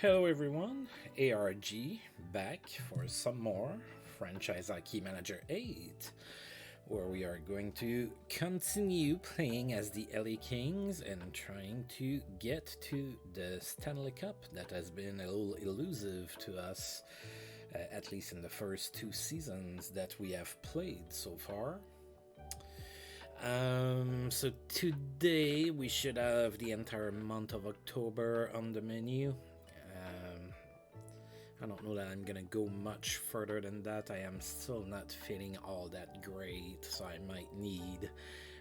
Hello everyone, ARG back for some more Franchise Hockey Manager 8, where we are going to continue playing as the LA Kings and trying to get to the Stanley Cup that has been a little elusive to us, at least in the first 2 seasons that we have played so far. So today we should have the entire month of October on the menu. I don't know that I'm gonna go much further than that. I am still not feeling all that great, so I might need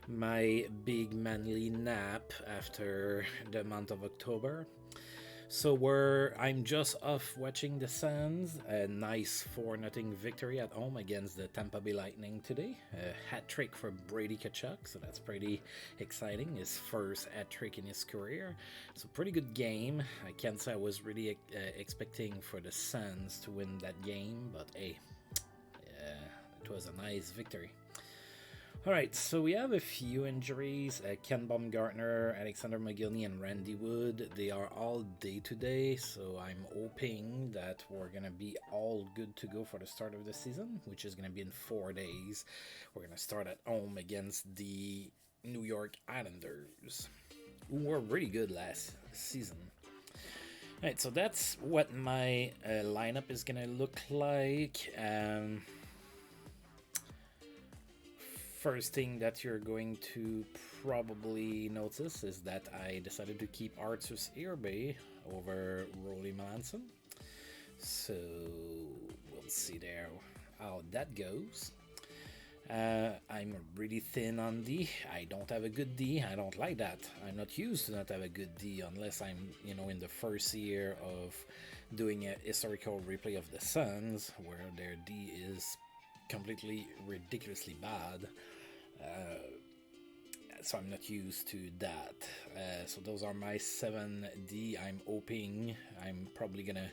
my big manly nap after the month of October. So I'm just off watching the Suns. A nice 4-0 victory at home against the Tampa Bay Lightning today. A hat trick for Brady Tkachuk, so that's pretty exciting. His first hat trick in his career. It's a pretty good game. I can't say I was really expecting for the Suns to win that game, but hey, it was a nice victory. Alright, so we have a few injuries. Ken Baumgartner, Alexander McGillney, and Randy Wood. They are all day today, so I'm hoping that we're going to be all good to go for the start of the season, which is going to be in 4 days. We're going to start at home against the New York Islanders, who were really good last season. Alright, so that's what my lineup is going to look like. First thing that you're going to probably notice is that I decided to keep Artus Irbe over Rolly Melanson. So we'll see there how that goes. I'm really thin on D. I don't have a good D. I don't like that. I'm not used to not have a good D unless I'm, in the first year of doing a historical replay of the Suns where their D is completely ridiculously bad, so I'm not used to that. So those are my 7D. I'm hoping I'm probably gonna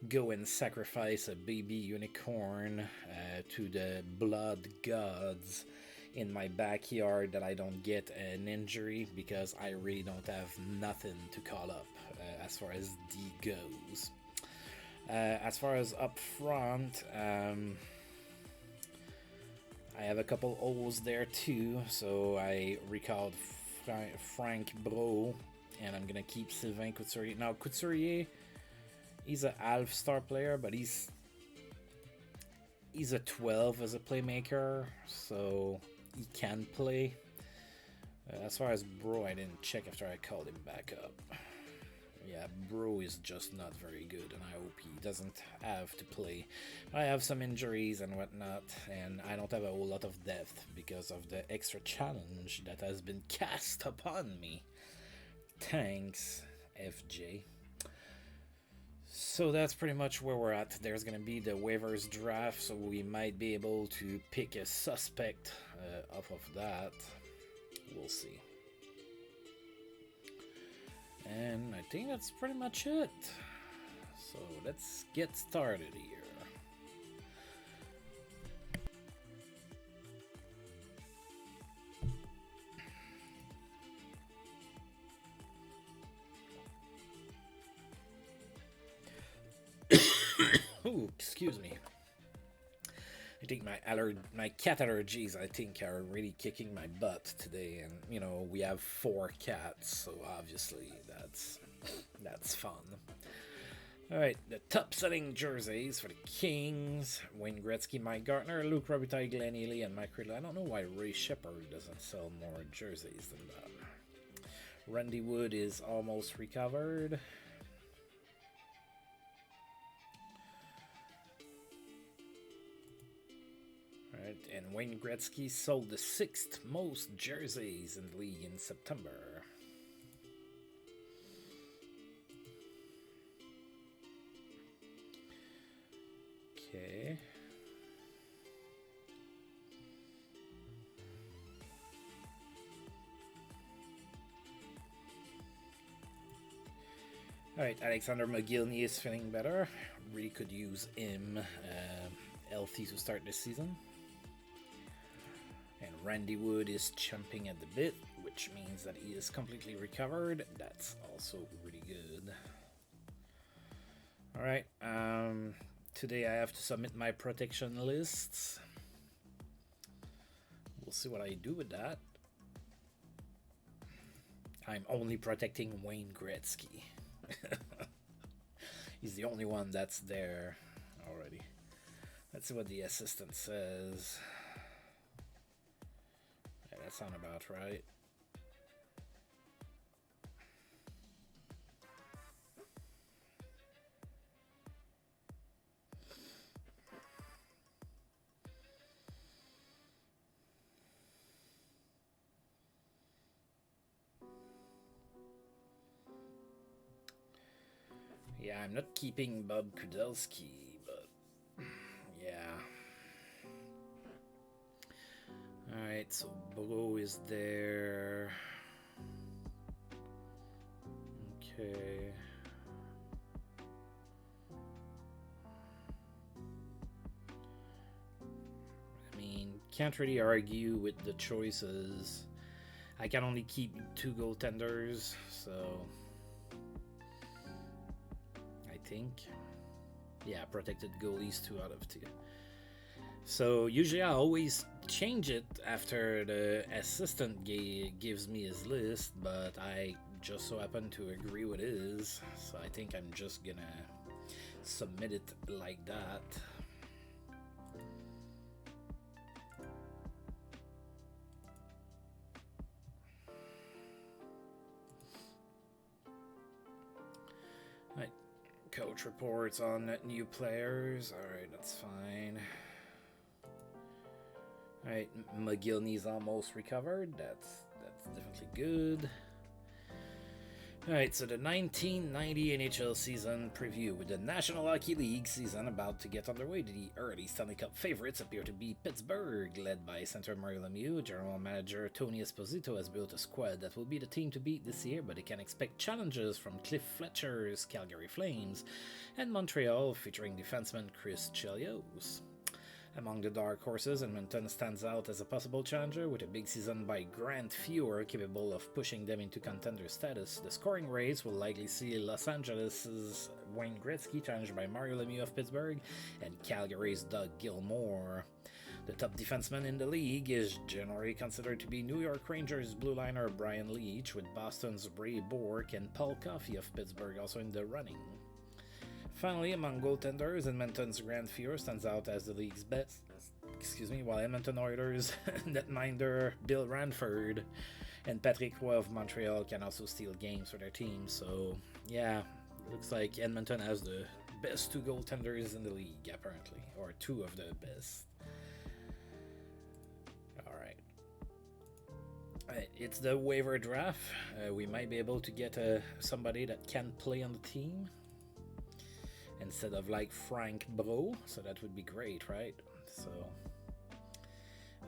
go and sacrifice a baby unicorn to the blood gods in my backyard that I don't get an injury, because I really don't have nothing to call up as far as D goes. As far as up front, I have a couple O's there too, so I recalled Frank Bro, and I'm gonna keep Sylvain Couturier. Now Couturier, he's a half-star player, but he's a 12 as a playmaker, so he can play. As far as Bro, I didn't check after I called him back up. Yeah, Bro is just not very good, and I hope he doesn't have to play. I have some injuries and whatnot, and I don't have a whole lot of depth because of the extra challenge that has been cast upon me. Thanks, FJ. So that's pretty much where we're at. There's going to be the waivers draft, so we might be able to pick a suspect off of that. We'll see. And I think that's pretty much it. So let's get started here. Ooh, excuse me. I think my cat allergies, I think, are really kicking my butt today, and we have 4 cats, so obviously that's fun. All right, the top-selling jerseys for the Kings: Wayne Gretzky, Mike Gartner, Luke Robitaille, Glenn Healy, and Mike Ridley. I don't know why Ray Shepard doesn't sell more jerseys than that. Randy Wood is almost recovered. Right, and Wayne Gretzky sold the 6th most jerseys in the league in September. Okay. Alright, Alexander McGillney is feeling better. Really could use him healthy to start this season. And Randy Wood is chomping at the bit, which means that he is completely recovered. That's also really good. Alright, today I have to submit my protection lists. We'll see what I do with that. I'm only protecting Wayne Gretzky. He's the only one that's there already. Let's see what the assistant says. Yeah, that sounds about right. Yeah, I'm not keeping Bob Kudelski, but yeah. Alright, so Bro is there. Okay. I mean, can't really argue with the choices. I can only keep 2 goaltenders, so I think. Yeah, protected goalies 2 out of 2. So usually I always change it after the assistant gives me his list, but I just so happen to agree with his, so I think I'm just gonna submit it like that. Right, coach reports on new players. Alright, that's fine. Alright, McGillney's almost recovered. That's definitely good. Alright, so the 1990 NHL Season Preview. With the National Hockey League season about to get underway, the early Stanley Cup favorites appear to be Pittsburgh, led by center Mario Lemieux. General manager Tony Esposito has built a squad that will be the team to beat this year, but they can expect challenges from Cliff Fletcher's Calgary Flames and Montreal, featuring defenseman Chris Chelios. Among the dark horses, Edmonton stands out as a possible challenger with a big season by Grant Fuhr capable of pushing them into contender status. The scoring race will likely see Los Angeles' Wayne Gretzky challenged by Mario Lemieux of Pittsburgh and Calgary's Doug Gilmour. The top defenseman in the league is generally considered to be New York Rangers blue liner Brian Leetch, with Boston's Ray Bourque and Paul Coffey of Pittsburgh also in the running. Finally, among goaltenders, Edmonton's Grant Fuhr stands out as the league's best. While Edmonton Orders netminder Bill Ranford and Patrick Roy of Montreal can also steal games for their team. So, yeah, looks like Edmonton has the best 2 goaltenders in the league, apparently, or 2 of the best. Alright. It's the waiver draft. We might be able to get somebody that can play on the team instead of like Frank Bro, so that would be great, right? So,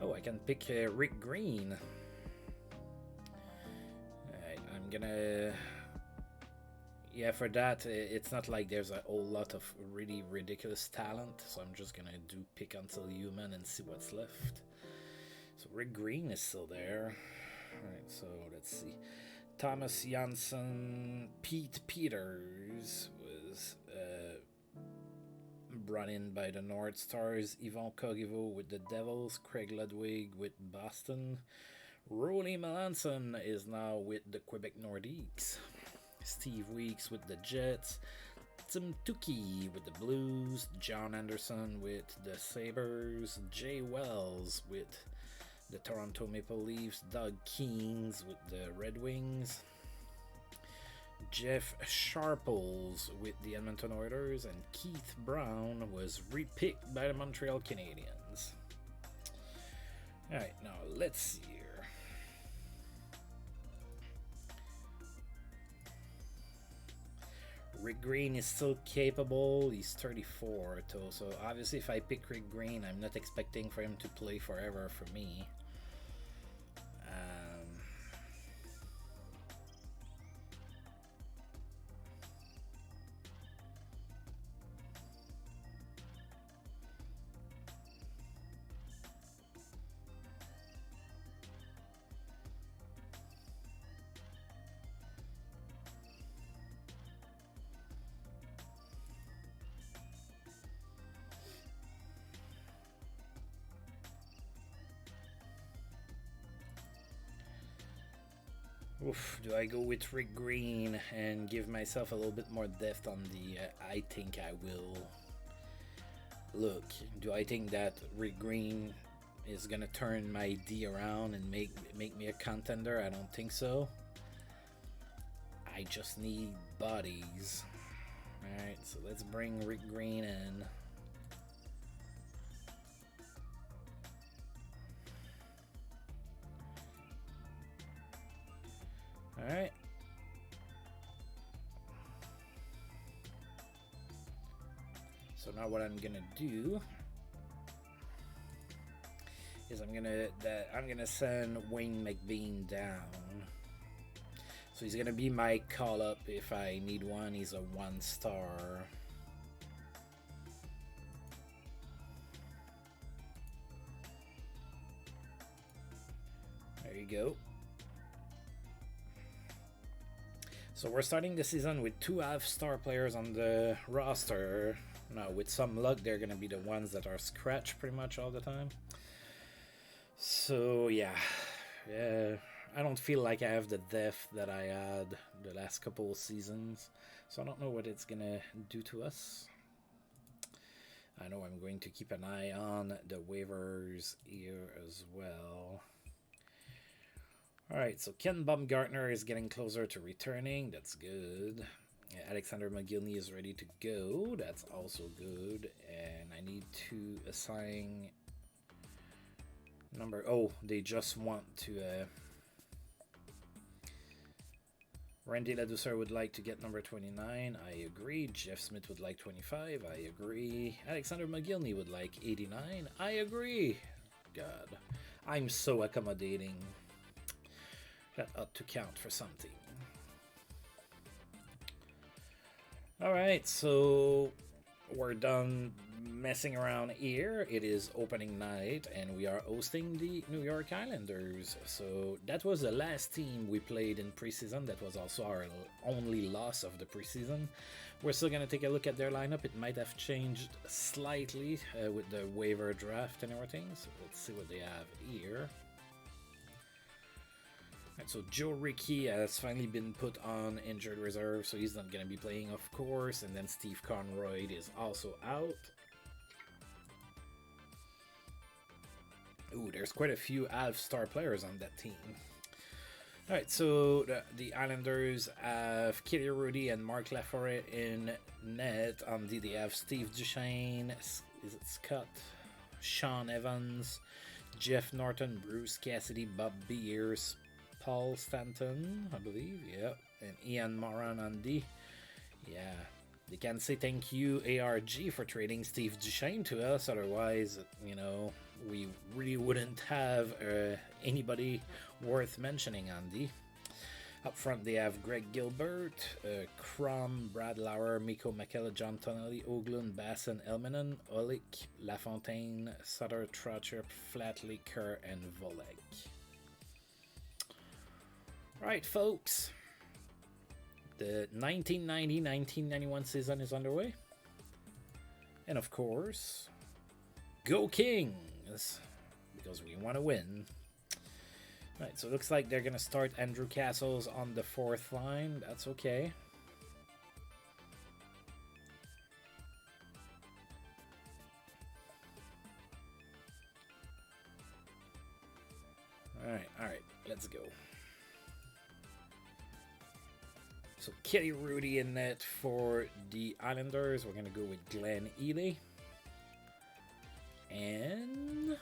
oh, I can pick Rick Green. Alright, I'm gonna, yeah, for that, it's not like there's a whole lot of really ridiculous talent, so I'm just gonna do pick until human and see what's left. So Rick Green is still there. Alright, so let's see. Thomas Janssen, Pete Peters was brought in by the North Stars, Yvon Kogivo with the Devils, Craig Ludwig with Boston, Rolly Melanson is now with the Quebec Nordiques, Steve Weeks with the Jets, Tim Tukey with the Blues, John Anderson with the Sabres, Jay Wells with the Toronto Maple Leafs, Doug Keens with the Red Wings, Jeff Sharples with the Edmonton Orders, and Keith Brown was repicked by the Montreal Canadiens. Alright, now let's see here. Rick Green is still capable. He's 34, so obviously if I pick Rick Green, I'm not expecting for him to play forever for me. Oof, do I go with Rick Green and give myself a little bit more depth on the I think I will? Look, do I think that Rick Green is gonna turn my D around and make me a contender? I don't think so. I just need bodies. Alright, so let's bring Rick Green in. Alright. So now what I'm gonna do is I'm gonna send Wayne McBean down. So he's gonna be my call up if I need one. He's a 1-star. There you go. So we're starting the season with 2 half-star players on the roster. Now, with some luck, they're gonna be the ones that are scratched pretty much all the time. So yeah, I don't feel like I have the depth that I had the last couple of seasons. So I don't know what it's gonna do to us. I know I'm going to keep an eye on the waivers here as well. Alright, so Ken Baumgartner is getting closer to returning. That's good. Alexander McGillney is ready to go. That's also good. And I need to assign number... Oh, they just want to... Randy Ladouceur would like to get number 29. I agree. Jeff Smith would like 25. I agree. Alexander McGillney would like 89. I agree. God, I'm so accommodating. That ought to count for something. Alright, so we're done messing around here. It is opening night and we are hosting the New York Islanders. So that was the last team we played in preseason. That was also our only loss of the preseason. We're still going to take a look at their lineup. It might have changed slightly with the waiver draft and everything. So let's see what they have here. Right, so Joe Rickey has finally been put on injured reserve, so he's not going to be playing, of course. And then Steve Conroy is also out. Ooh, there's quite a few half-star players on that team. Alright, so the Islanders have Kelly Rudy and Mark Laforêt in net. On D, they have Steve Duchesne, is it Scott? Sean Evans, Jeff Norton, Bruce Cassidy, Bob Beers, Paul Stanton, I believe, yeah, and Ian Moran on D. Yeah, they can say thank you, ARG, for trading Steve Duchesne to us. Otherwise, you know, we really wouldn't have anybody worth mentioning on D. Up front, they have Greg Gilbert, Crum, Brad Lauer, Mikko McKellar, John Tonelli, Oglund, Basson, Elmanen, Olik, LaFontaine, Sutter, Trotcher, Flatley, Kerr, and Volek. Right, folks, the 1990-1991 season is underway. And of course, go Kings, because we want to win. Right, so it looks like they're going to start Andrew Castles on the 4th line. That's okay. All right, let's go. So Kelly Rudy in net for the Islanders. We're going to go with Glenn Ely. And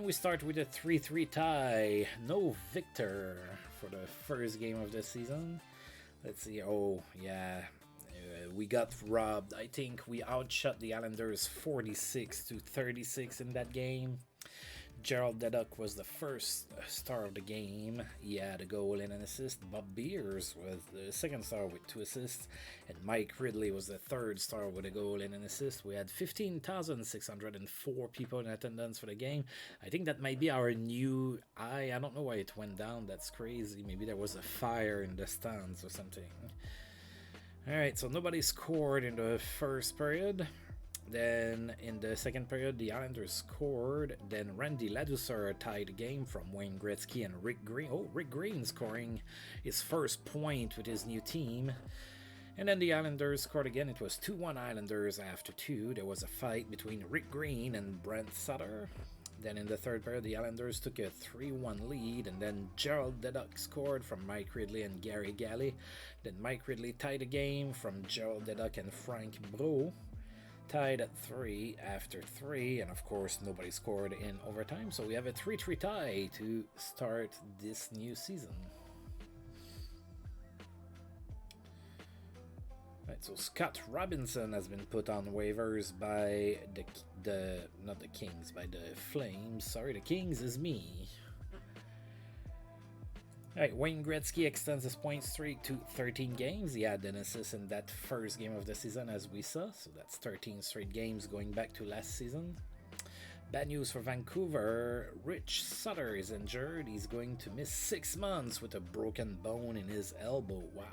we start with a 3-3 tie. No victor for the first game of the season. Let's see. Oh, yeah. We got robbed. I think we outshot the Islanders 46-36 in that game. Gerald Deduck was the first star of the game. He had a goal and an assist. Bob Beers was the second star with 2 assists. And Mike Ridley was the third star with a goal and an assist. We had 15,604 people in attendance for the game. I think that might be our new high. I don't know why it went down. That's crazy. Maybe there was a fire in the stands or something. Alright, so nobody scored in the first period. Then in the second period, the Islanders scored. Then Randy Ladouceur tied the game from Wayne Gretzky and Rick Green. Oh, Rick Green scoring his first point with his new team. And then the Islanders scored again. It was 2-1 Islanders after 2. There was a fight between Rick Green and Brent Sutter. Then in the third period, the Islanders took a 3-1 lead, and then Gerald Deduck scored from Mike Ridley and Gary Galley. Then Mike Ridley tied the game from Gerald Deduck and Frank Bro. Tied at 3 after 3, and of course nobody scored in overtime, so we have a 3-3 tie to start this new season. Right, so Scott Robinson has been put on waivers by not the Kings, by the Flames. Sorry, the Kings is me. Alright, Wayne Gretzky extends his point streak to 13 games. He had an assist in that first game of the season, as we saw, so that's 13 straight games going back to last season. Bad news for Vancouver. Rich Sutter is injured. He's going to miss 6 months with a broken bone in his elbow. Wow.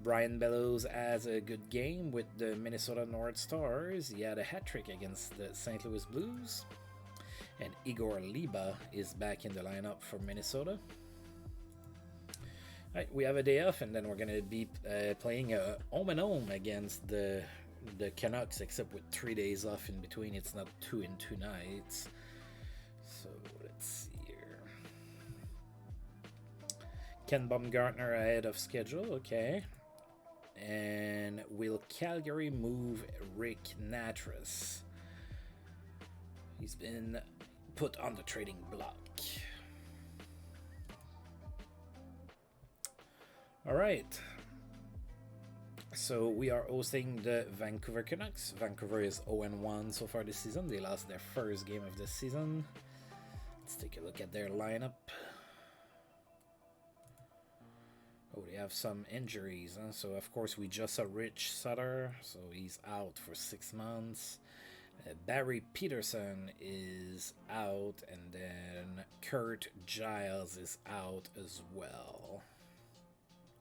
Brian Bellows has a good game with the Minnesota North Stars. He had a hat-trick against the St. Louis Blues. And Igor Liba is back in the lineup for Minnesota. Right, we have a day off, and then we're going to be playing home and home against the Canucks, except with 3 days off in between. It's not 2 in 2 nights. So let's see here. Ken Baumgartner ahead of schedule, okay. And will Calgary move Rick Natras? He's been put on the trading block. All right. So we are hosting the Vancouver Canucks. Vancouver is 0-1 so far this season. They lost their first game of this season. Let's take a look at their lineup. Oh, they have some injuries, huh? So of course we just saw Rich Sutter, so he's out for 6 months. Barry Peterson is out, and then Kurt Giles is out as well.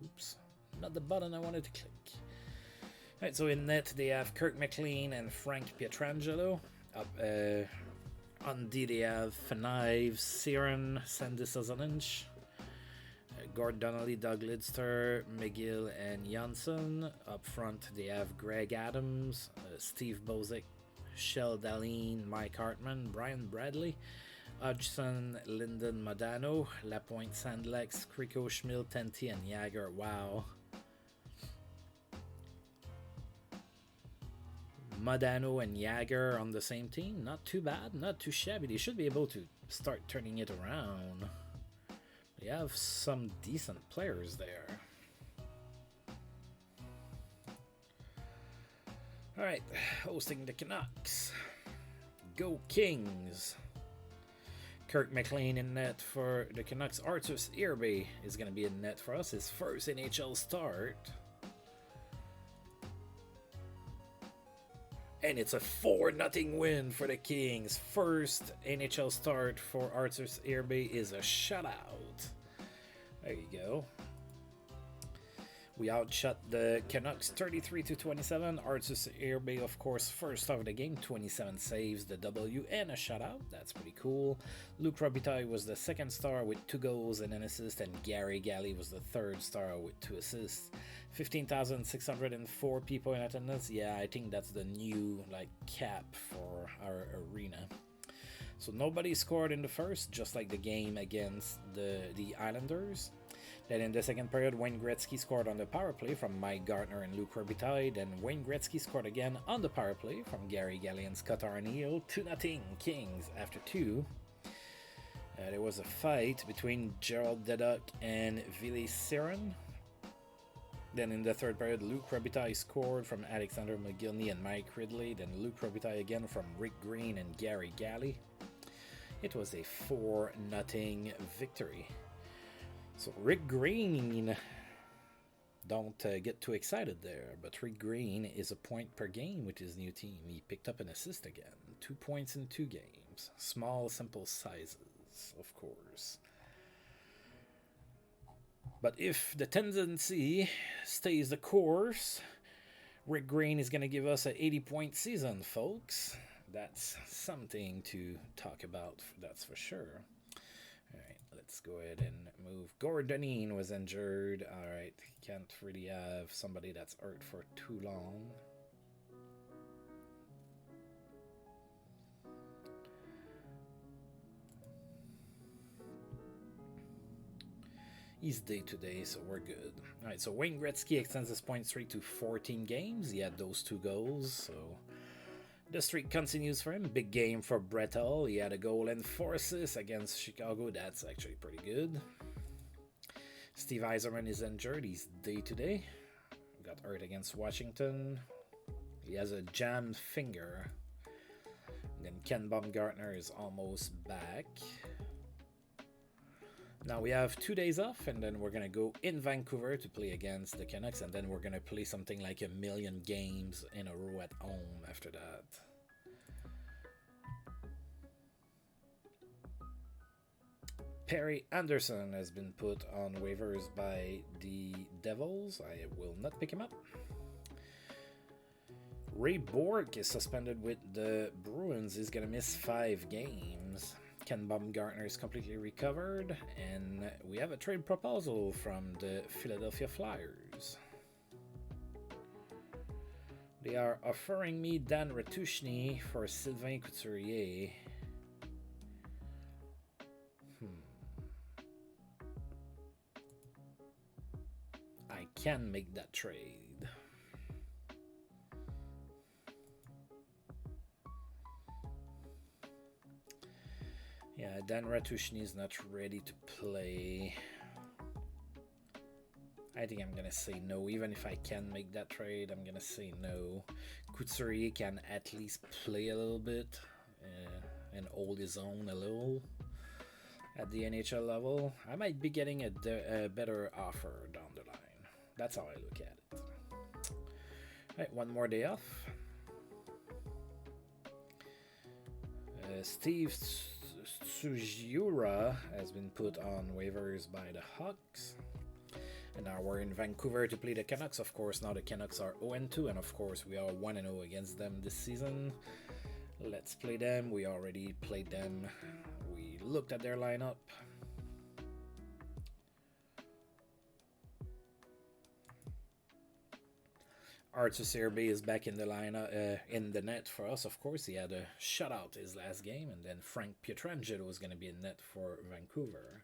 Oops, not the button I wanted to click. Alright, so in net they have Kirk McLean and Frank Pietrangelo. Up on D they have Fanive, Siren, Sandy Sazonich, Gord Donnelly, Doug Lidster, McGill, and Janssen. Up front they have Greg Adams, Steve Bozick, Shell Daleen, Mike Hartman, Brian Bradley, Hodgson, Lyndon Modano, Lapointe Sandlex, Kriko Schmil, Tenti, and Jagger. Wow. Modano and Jagger on the same team. Not too bad, not too shabby. They should be able to start turning it around. They have some decent players there. Alright, hosting the Canucks. Go Kings. Kirk McLean in net for the Canucks. Artus Irby is going to be in net for us. His first NHL start. And it's a 4-0 win for the Kings. First NHL start for Artus Irby is a shutout. There you go. We outshot the Canucks 33-27. Artus Irby, of course, first of the game, 27 saves, the W, and a shutout. That's pretty cool. Luc Robitaille was the second star with 2 goals and an assist, and Gary Galley was the third star with 2 assists. 15,604 people in attendance. Yeah, I think that's the new cap for our arena. So nobody scored in the first, just like the game against the Islanders. Then in the second period, Wayne Gretzky scored on the power play from Mike Gartner and Luc Robitaille. Then Wayne Gretzky scored again on the power play from Gary Galley and Scott Arniel. 2-0 Kings after 2. There was a fight between Gerald Deduck and Ville Siren. Then in the third period, Luc Robitaille scored from Alexander McGillney and Mike Ridley. Then Luc Robitaille again from Rick Green and Gary Galley. It was a 4-0 victory. So Rick Green, don't get too excited there, but Rick Green is a point per game with his new team. He picked up an assist again. 2 points in 2 games. Small, simple sizes, of course. But if the tendency stays the course, Rick Green is going to give us an 80-point season, folks. That's something to talk about, that's for sure. All right, let's go ahead and move. Gordonine was injured. All right, can't really have somebody that's hurt for too long. He's day-to-day, so we're good. All right, so Wayne Gretzky extends his point streak to 14 games. He had those 2 goals, so the streak continues for him. Big game for Brett Hull. He had a goal and 4 assists against Chicago. That's actually pretty good. Steve Yzerman is injured. He's day-to-day. Got hurt against Washington. He has a jammed finger. And then Ken Baumgartner is almost back. Now we have 2 days off, and then we're going to go in Vancouver to play against the Canucks, and then we're going to play something like 1,000,000 games in a row at home after that. Perry Anderson has been put on waivers by the Devils. I will not pick him up. Ray Bourque is suspended with the Bruins. He's going to miss 5 games. Ken Baumgartner is completely recovered, and we have a trade proposal from the Philadelphia Flyers. They are offering me Dan Ratushny for Sylvain Couturier. I can make that trade. Yeah, Dan Ratushny is not ready to play. I think I'm gonna say no. Even if I can make that trade, I'm gonna say no. Couturier can at least play a little bit and hold his own a little at the NHL level. I might be getting a better offer down the line. That's how I look at it. All right, 1 more day off. Steve Sugiura has been put on waivers by the Hawks. And now we're in Vancouver to play the Canucks. Of course, now the Canucks are 0-2, and of course we are 1-0 against them this season. Let's play them. We already played them. We looked at their lineup. Artus Irbe is back in the lineup, in the net for us. Of course, he had a shutout his last game, and then Frank Pietrangelo was going to be in net for Vancouver.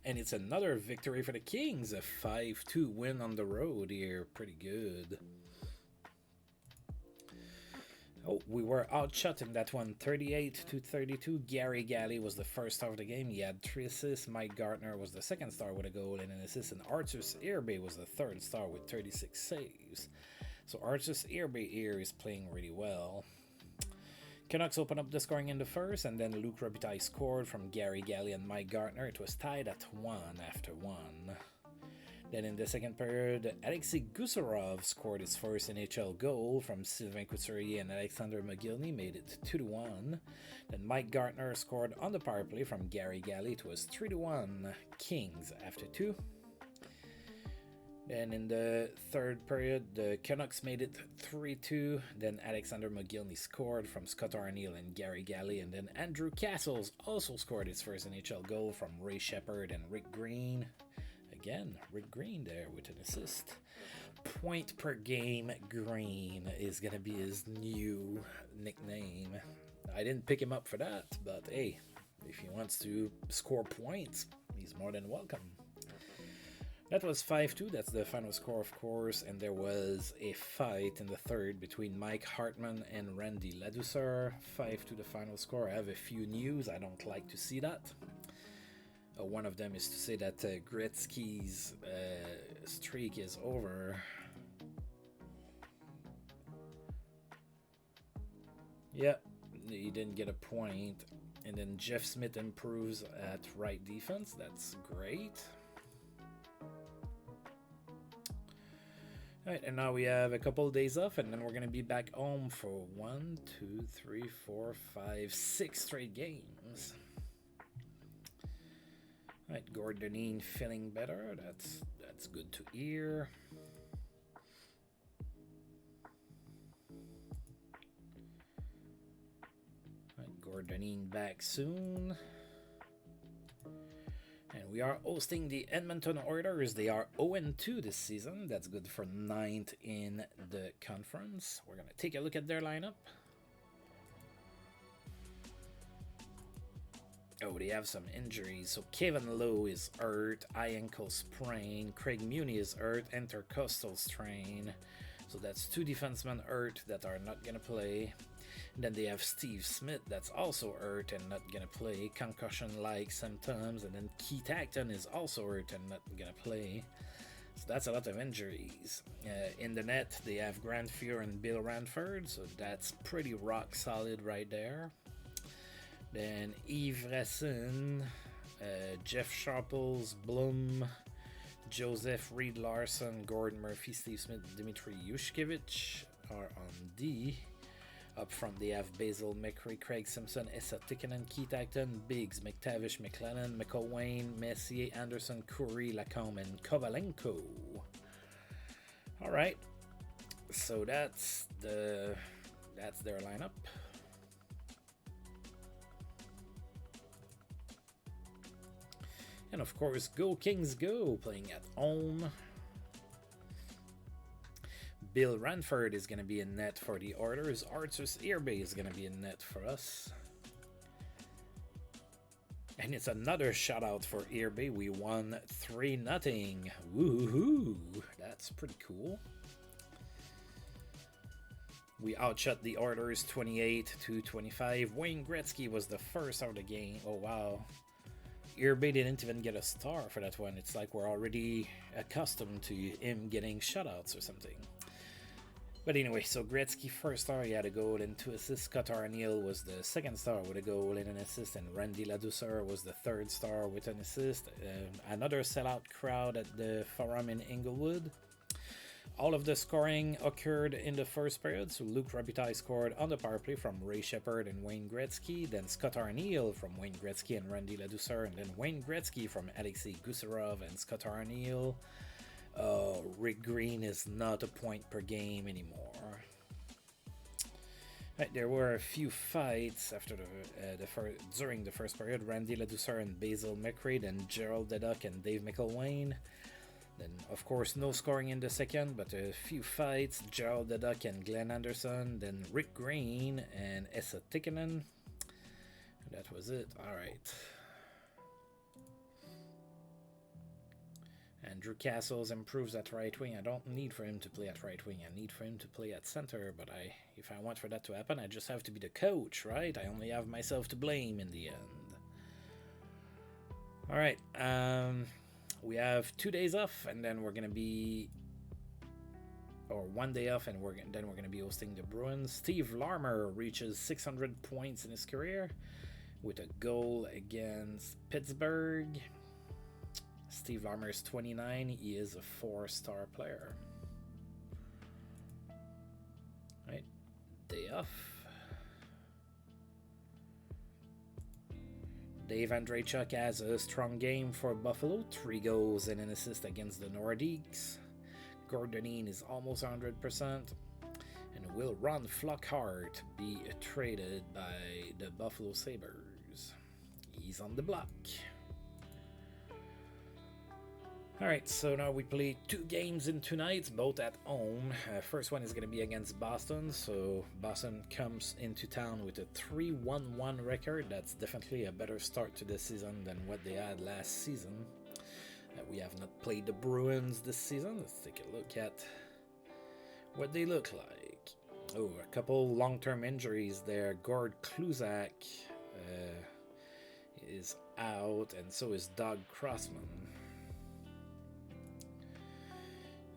And it's another victory for the Kings, a 5-2 win on the road here. Pretty good. Oh, we were outshot in that one, 38-32. Gary Galley was the first star of the game. He had 3 assists. Mike Gartner was the second star with a goal and an assist. And Artus Irbe was the third star with 36 saves. So Artus Irbe here is playing really well. Canucks open up the scoring in the first, and then Luc Robitaille scored from Gary Galley and Mike Gartner. It was tied at 1 after 1. Then in the second period, Alexei Gusarov scored his first NHL goal from Sylvain Couturier, and Alexander Mogilny made it 2-1. Then Mike Gartner scored on the power play from Gary Galley. It was 3-1 Kings after 2. Then in the third period, the Canucks made it 3-2. Then Alexander Mogilny scored from Scott Arniel and Gary Galley. And then Andrew Castles also scored his first NHL goal from Ray Shepherd and Rick Green. Again, Rick Green there with an assist. Point per game Green is going to be his new nickname. I didn't pick him up for that, but hey, if he wants to score points, he's more than welcome. That was 5-2. That's the final score, of course, and there was a fight in the third between Mike Hartman and Randy Ladouceur. 5-2 the final score. I have a few news. I don't like to see that. One of them is to say that Gretzky's streak is over. Yeah, he didn't get a point. And then Jeff Smith improves at right defense. That's great. Alright, and now we have a couple of days off, and then we're going to be back home for 1, 2, 3, 4, 5, 6 straight games. Right, Gordonine feeling better. That's good to hear. Right, Gordonine back soon. And we are hosting the Edmonton Orders. They are 0-2 this season. That's good for 9th in the conference. We're going to take a look at their lineup. Oh, they have some injuries. So Kevin Lowe is hurt, high ankle sprain. Craig Muni is hurt, intercostal strain. So that's 2 defensemen hurt that are not going to play. And then they have Steve Smith that's also hurt and not going to play. Concussion-like symptoms. And then Keith Acton is also hurt and not going to play. So that's a lot of injuries. In the net, they have Grant Fuhr and Bill Ranford. So that's pretty rock solid right there. Then Yves Racine, Jeff Sharples, Blum, Joseph Reed Larson, Gordon Murphy, Steve Smith, Dmitry Yushkevich are on D. Up front they have Basil McRae, Craig Simpson, Esa Tikkanen, Keith Acton, Biggs, McTavish, McLennan, McElwain, Messier, Anderson, Curry, Lacombe, and Kovalenko. Alright, so that's their lineup. And of course, Go Kings Go, playing at home. Bill Ranford is going to be in net for the Orders. Artus Irbe is going to be in net for us. And it's another shout out for Irbe. We won 3-0. Woohoo! That's pretty cool. We outshot the Orders 28-25. Wayne Gretzky was the first out of the game. Oh wow. Irbe didn't even get a star for that one. It's like we're already accustomed to him getting shutouts or something. But anyway, so Gretzky first star, he had a goal and 2 assists. Scott Arniel was the second star with a goal and an assist, and Randy Ladouceur was the third star with an assist. Another sellout crowd at the Forum in Inglewood. All of the scoring occurred in the first period, so Luke Robitaille scored on the power play from Ray Shepherd and Wayne Gretzky, then Scott Arniel from Wayne Gretzky and Randy Ladouceur, and then Wayne Gretzky from Alexei Gusarov and Scott Arniel. Rick Green is not a point per game anymore. Right, there were a few fights after during the first period. Randy Ladouceur and Basil McRae, then Gerald Deduck and Dave McElwain. Then, of course, no scoring in the second, but a few fights. Gerald Deduck and Glenn Anderson. Then Rick Green and Esa Tikkanen. That was it. All right. Andrew Castles improves at right wing. I don't need for him to play at right wing. I need for him to play at center. But if I want for that to happen, I just have to be the coach, right? I only have myself to blame in the end. All right. We have 2 days off, and then we're going to be... Or 1 day off, and then we're going to be hosting the Bruins. Steve Larmer reaches 600 points in his career with a goal against Pittsburgh. Steve Larmer is 29. He is a 4-star player. Right. Day off. Dave Andreychuk has a strong game for Buffalo. 3 goals and an assist against the Nordiques. Gordonine is almost 100%. And will Ron Flockhart be traded by the Buffalo Sabres? He's on the block. Alright, so now we play 2 games in 2 nights, both at home. First one is going to be against Boston, so Boston comes into town with a 3-1-1 record. That's definitely a better start to the season than what they had last season. We have not played the Bruins this season. Let's take a look at what they look like. Oh, a couple long-term injuries there. Gord Kluzak is out, and so is Doug Crossman.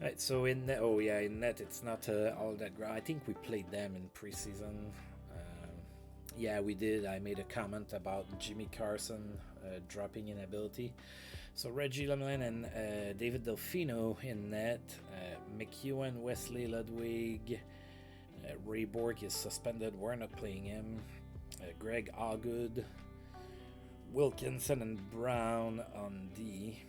Right, so in net, in net it's not all that great. I think we played them in preseason. Yeah, we did. I made a comment about Jimmy Carson dropping in ability. So Reggie Lemelin and David Delfino in net. McEwen, Wesley Ludwig, Ray Bork is suspended. We're not playing him. Greg Allgood, Wilkinson and Brown on D.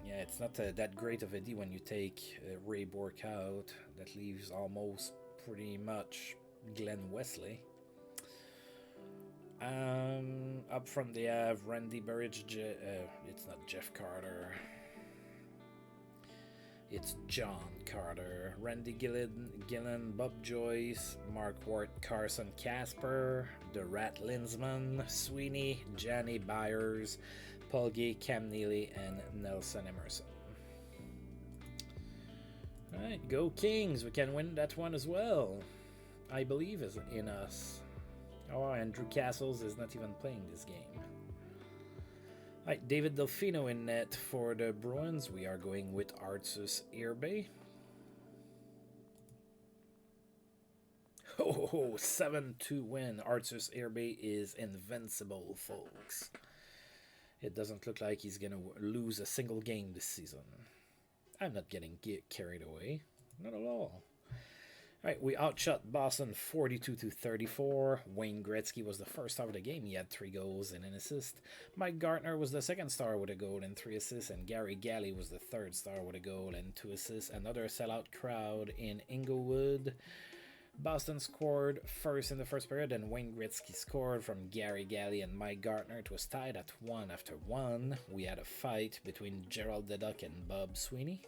Yeah, it's not that great of a D when you take Ray Bourque out. That leaves almost pretty much Glenn Wesley. Up front they have Randy Burridge. It's not Jeff Carter. It's John Carter, Randy Gillen, Bob Joyce, Mark Ward, Carson Casper, the Rat Linsman, Sweeney, Johnny Byers, Paul Gay, Cam Neely, and Nelson Emerson. Alright, go Kings. We can win that one as well. I believe in us. Oh, and Drew Castles is not even playing this game. Alright, David Delfino in net for the Bruins. We are going with Artus Irbe. Oh, 7-2 win. Artus Irbe is invincible, folks. It doesn't look like he's going to lose a single game this season. I'm not getting carried away. Not at all. Alright, we outshot Boston 42-34. Wayne Gretzky was the first star of the game. He had 3 goals and an assist. Mike Gartner was the second star with a goal and 3 assists. And Gary Galley was the third star with a goal and 2 assists. Another sellout crowd in Inglewood. Boston scored first in the first period, and Wayne Gretzky scored from Gary Galley and Mike Gartner. It was tied at 1 after 1. We had a fight between Gerald Deduck and Bob Sweeney.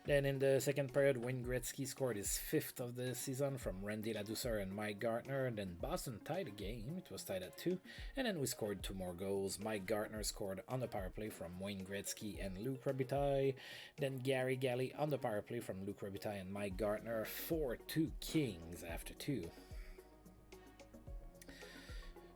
Then in the second period, Wayne Gretzky scored his 5th of the season from Randy Ladouceur and Mike Gartner. Then Boston tied the game. It was tied at 2. And then we scored 2 more goals. Mike Gartner scored on the power play from Wayne Gretzky and Luc Robitaille. Then Gary Galley on the power play from Luc Robitaille and Mike Gartner. 4-2 Kings after 2.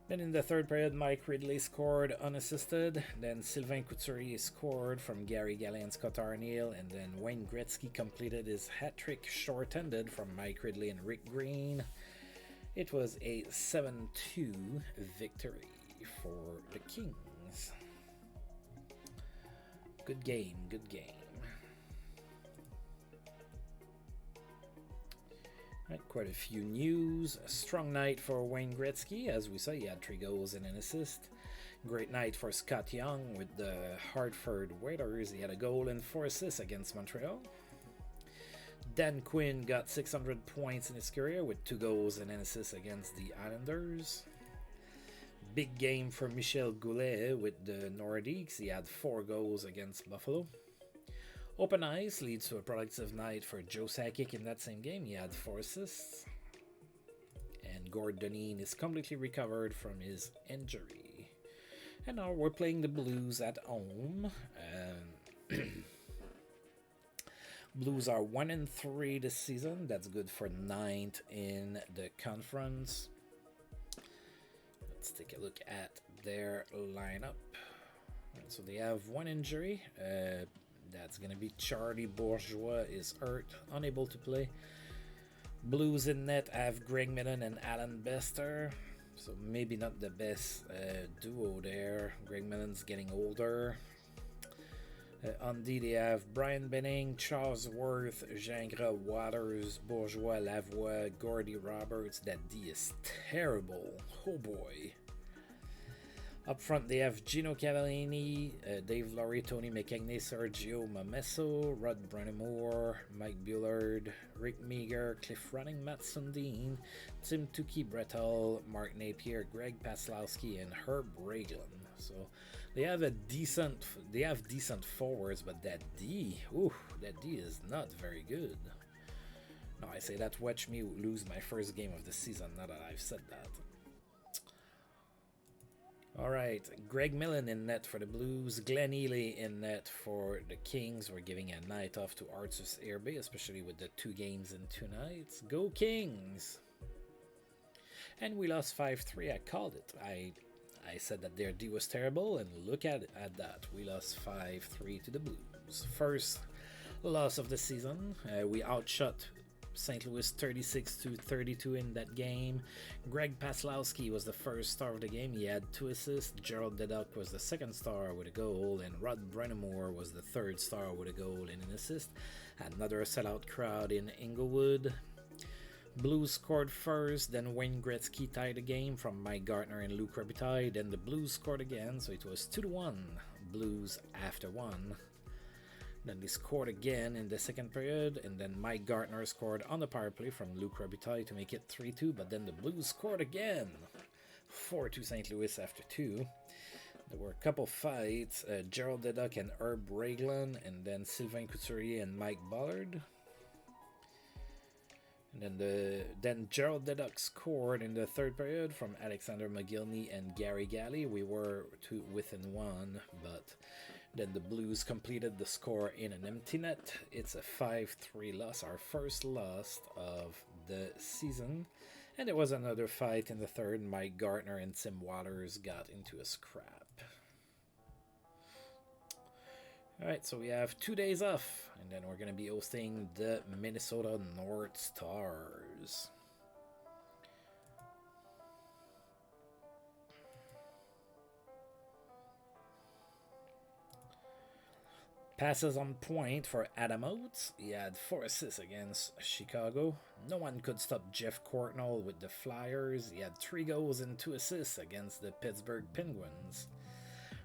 Then in the third period, Mike Ridley scored unassisted. Then Sylvain Couturier scored from Gary Galley and Scott Arniel. And then Wayne Gretzky completed his hat-trick short-handed from Mike Ridley and Rick Green. It was a 7-2 victory for the Kings. Good game, good game. Right, quite a few news. A strong night for Wayne Gretzky. As we saw, he had 3 goals and an assist. Great night for Scott Young with the Hartford Whalers. He had a goal and 4 assists against Montreal. Dan Quinn got 600 points in his career with 2 goals and an assist against the Islanders. Big game for Michel Goulet with the Nordiques. He had 4 goals against Buffalo. Open ice leads to a productive night for Joe Sakic in that same game. He had 4 assists. And Gord Dineen is completely recovered from his injury. And now we're playing the Blues at home. Blues are 1-3 this season. That's good for 9th in the conference. Let's take a look at their lineup. So they have 1 injury. That's going to be Charlie Bourgeois is hurt, unable to play. Blues in net have Greg Millen and Alan Bester. So maybe not the best duo there. Greg Millen's getting older. On D they have Brian Benning, Charles Worth, Gingras, Waters, Bourgeois, Lavoie, Gordy Roberts. That D is terrible. Oh boy. Up front, they have Gino Cavallini, Dave Laurie, Tony McKegney, Sergio Momesso, Rod Brennamore, Mike Bullard, Rick Meager, Cliff Running, Matt Sundin, Tim Tukey Brettel, Mark Napier, Greg Paslowski, and Herb Raglan. So they have decent forwards, but that D is not very good. No, I say that watch me lose my first game of the season. Now that I've said that. Alright, Greg Millen in net for the Blues, Glenn Ely in net for the Kings. We're giving a night off to Artus Irbe, especially with the 2 games in 2 nights. Go Kings! And we lost 5-3, I called it. I said that their D was terrible, and look at that. We lost 5-3 to the Blues. First loss of the season. We outshot St. Louis 36-32 in that game. Greg Paslowski was the first star of the game. He had 2 assists. Gerald Deduck was the second star with a goal, and Rod Brennamore was the third star with a goal and an assist. Another sellout crowd in Inglewood. Blues scored first, then Wayne Gretzky tied the game from Mike Gartner and Luc Robitaille. Then the Blues scored again, so it was 2-1. Blues after one. Then they scored again in the second period, and then Mike Gartner scored on the power play from Luc Robitaille to make it 3-2, but then the Blues scored again. 4-2 St. Louis after two. There were a couple fights, Gerald Deduck and Herb Raglan, and then Sylvain Couturier and Mike Ballard. And then Gerald Deduck scored in the third period from Alexander McGillney and Gary Galley. We were within one, but then the Blues completed the score in an empty net. It's a 5-3 loss, our first loss of the season. And there was another fight in the third. Mike Gartner and Tim Waters got into a scrap. Alright, so we have 2 days off, and then we're going to be hosting the Minnesota North Stars. Passes on point for Adam Oates. He had 4 assists against Chicago. No one could stop Jeff Courtnall with the Flyers. He had 3 goals and 2 assists against the Pittsburgh Penguins.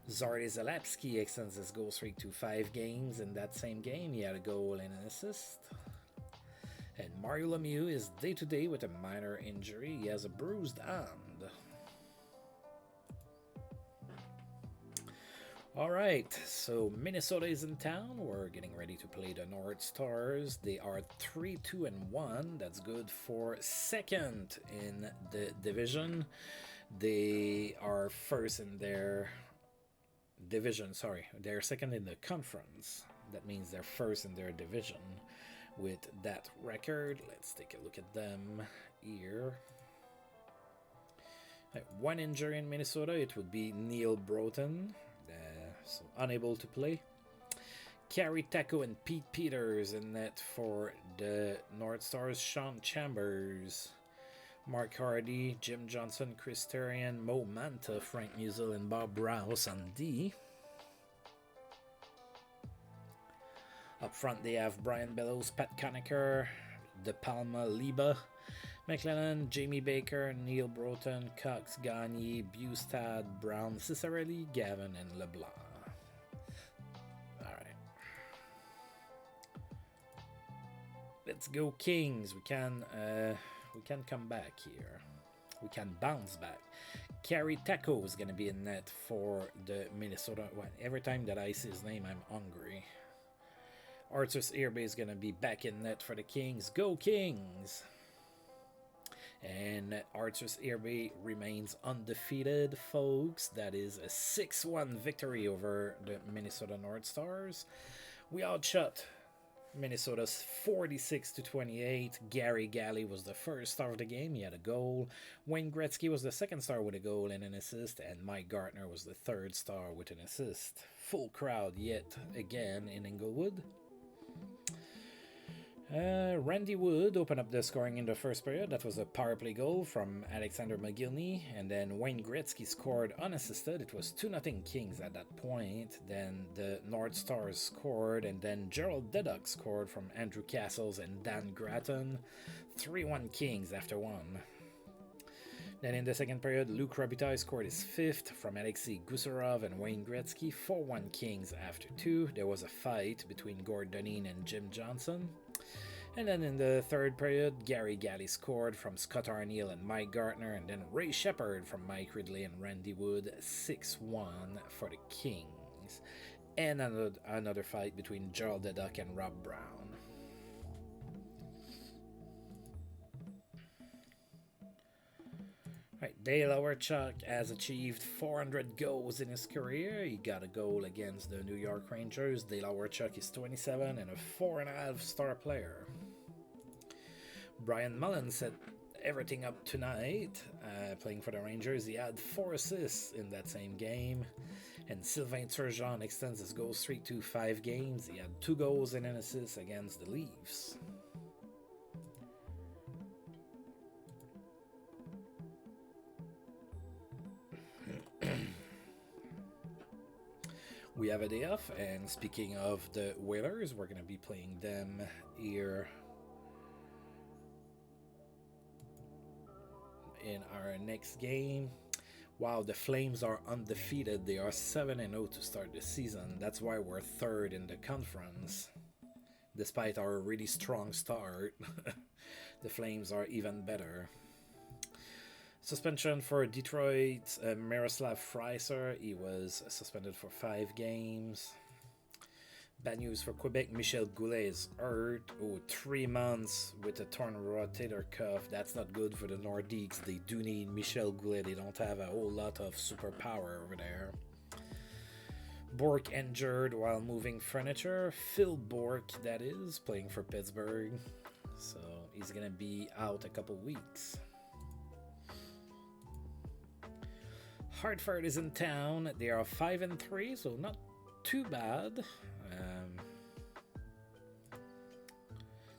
Zardy Zalapski extends his goal streak to 5 games. In that same game, he had a goal and an assist. And Mario Lemieux is day-to-day with a minor injury. He has a bruised hand. Alright, so Minnesota is in town. We're getting ready to play the North Stars. They are 3-2-1. That's good for second in the division. They are first in their division, they're second in the conference. That means they're first in their division with that record. Let's take a look at them here. One injury in Minnesota, it would be Neil Broughton, so unable to play. Carey Taco and Pete Peters in net for the North Stars. Sean Chambers, Mark Hardy, Jim Johnson, Chris Therien, Mo Manta, Frank Musial, and Bob Rouse on D. Up front, they have Brian Bellows, Pat Conacher, De Palma, Liba, McLennan, Jamie Baker, Neil Broughton, Cox, Gagne, Bustad, Brown, Cicerelli, Gavin, and LeBlanc. Alright. Let's go Kings. We can come back here. We can bounce back. Carey Taco is going to be in net for the Minnesota. Well, every time that I see his name, I'm hungry. Arthur's Airbase is going to be back in net for the Kings. Go Kings! And Arthur's Airbase remains undefeated, folks. That is a 6-1 victory over the Minnesota North Stars. We outshot Minnesota's 46-28. Gary Galley was the first star of the game. He had a goal. Wayne Gretzky was the second star with a goal and an assist. And Mike Gartner was the third star with an assist. Full crowd yet again in Inglewood. Randy Wood opened up the scoring in the first period. That was a power play goal from Alexander McGillney. And then Wayne Gretzky scored unassisted. It was 2-0 Kings at that point. Then the North Stars scored. And then Gerald Deduck scored from Andrew Castles and Dan Gratton. 3-1 Kings after one. Then in the second period, Luc Robitaille scored his 5th from Alexei Gusarov and Wayne Gretzky. 4-1 Kings after 2. There was a fight between Gord Duneen and Jim Johnson. And then in the third period, Gary Galley scored from Scott Arniel and Mike Gartner, and then Ray Shepard from Mike Ridley and Randy Wood, 6-1 for the Kings. And another fight between Gerald Deduck and Rob Brown. Right, Dale Hawerchuk has achieved 400 goals in his career. He got a goal against the New York Rangers. Dale Hawerchuk is 27 and a 4.5-star player. Brian Mullen set everything up tonight, playing for the Rangers. He had 4 assists in that same game. And Sylvain Turgeon extends his goal streak to 5 games. He had 2 goals and an assist against the Leafs. We have a day off, and speaking of the Whalers, we're going to be playing them here in our next game. Wow, the Flames are undefeated. They are 7-0 to start the season. That's why we're third in the conference. Despite our really strong start, the Flames are even better. Suspension for Detroit, Miroslav Freiser. He was suspended for 5 games. Bad news for Quebec, Michel Goulet is hurt. 3 months with a torn rotator cuff. That's not good for the Nordiques. They do need Michel Goulet. They don't have a whole lot of superpower over there. Bourque injured while moving furniture. Phil Bourque, that is, playing for Pittsburgh. So he's going to be out a couple weeks. Hartford is in town. They are 5-3, so not too bad.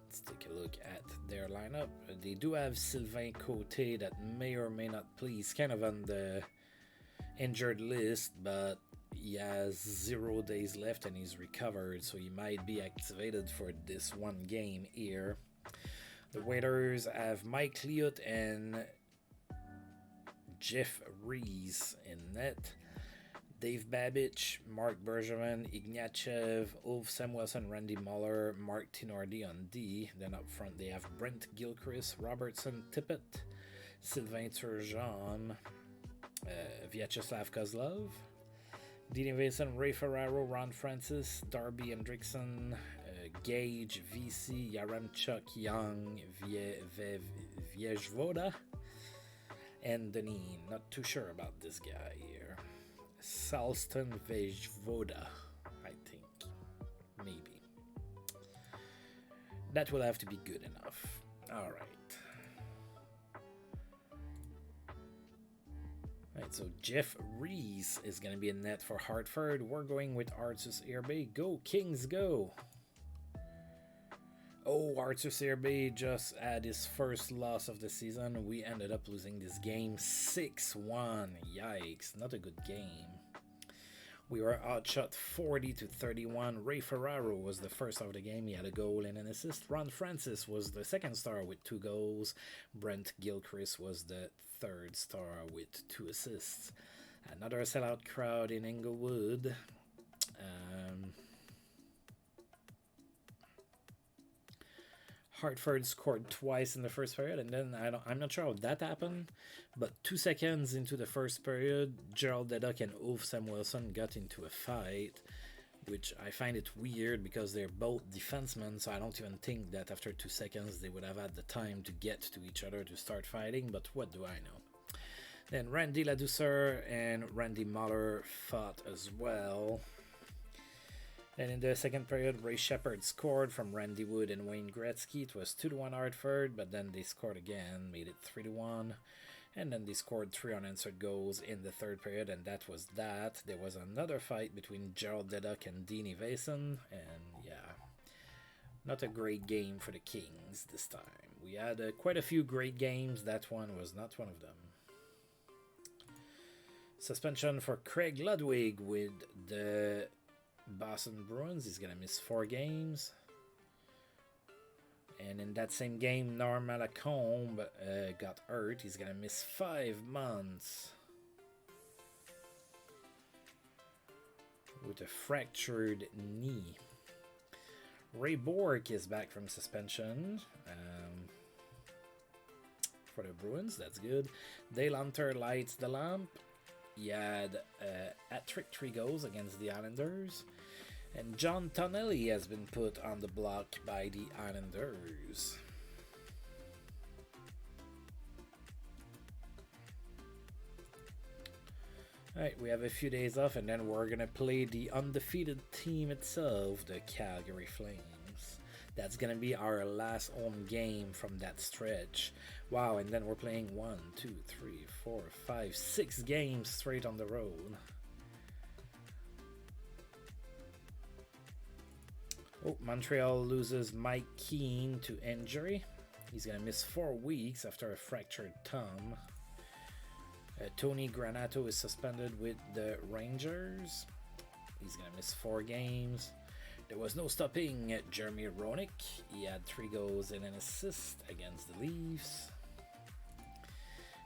Let's take a look at their lineup. They do have Sylvain Côté that may or may not play. He's kind of on the injured list, but he has 0 days left and he's recovered, so he might be activated for this one game here. The Waiters have Mike Liut and Jeff Rees in net. Dave Babich, Mark Bergevin, Ignatiev, Ulf Samuelson, Randy Muller, Mark Tinordi on D. Then up front they have Brent Gilchrist, Robertson Tippett, Sylvain Turgeon, Vyacheslav Kozlov, Dean Vason, Ray Ferraro, Ron Francis, Darby Hendrickson, Gage, VC, Yaramchuk Young, Viejvoda, and Denis. Not too sure about this guy here. Salston Vejvoda, I think. Maybe. That will have to be good enough. Alright. Alright, so Jeff Rees is going to be in net for Hartford. We're going with Artus Irbe. Go, Kings, go! Oh, Artus Irbe just had his first loss of the season. We ended up losing this game 6-1. Yikes, not a good game. We were outshot 40-31. Ray Ferraro was the first of the game. He had a goal and an assist. Ron Francis was the second star with 2 goals. Brent Gilchrist was the third star with 2 assists. Another sellout crowd in Inglewood. Hartford scored twice in the first period, and then I'm not sure how that happened, but 2 seconds into the first period, Gerald Deduck and Ulf Samuelson got into a fight, which I find it weird because they're both defensemen, so I don't even think that after 2 seconds they would have had the time to get to each other to start fighting, but what do I know. Then Randy Ladouceur and Randy Muller fought as well. And in the second period, Ray Shepard scored from Randy Wood and Wayne Gretzky. It was 2-1 Hartford, but then they scored again, made it 3-1. And then they scored 3 unanswered goals in the third period, and that was that. There was another fight between Gerald Deduck and Dean Vason, and yeah, not a great game for the Kings this time. We had quite a few great games. That one was not one of them. Suspension for Craig Ludwig with the Boston Bruins. He's gonna miss 4 games. And in that same game, Norm Malacombe got hurt. He's gonna miss 5 months with a fractured knee. Ray Bourque is back from suspension for the Bruins. That's good. Dale Hunter lights the lamp. He had hat-trick 3 goals against the Islanders. And John Tonelli has been put on the block by the Islanders. Alright, we have a few days off, and then we're going to play the undefeated team itself, the Calgary Flames. That's going to be our last home game from that stretch. Wow, and then we're playing 1, 2, 3, 4, 5, 6 games straight on the road. Oh, Montreal loses Mike Keane to injury. He's going to miss 4 weeks after a fractured thumb. Tony Granato is suspended with the Rangers. He's going to miss 4 games. There was no stopping Jeremy Roenick. He had 3 goals and an assist against the Leafs.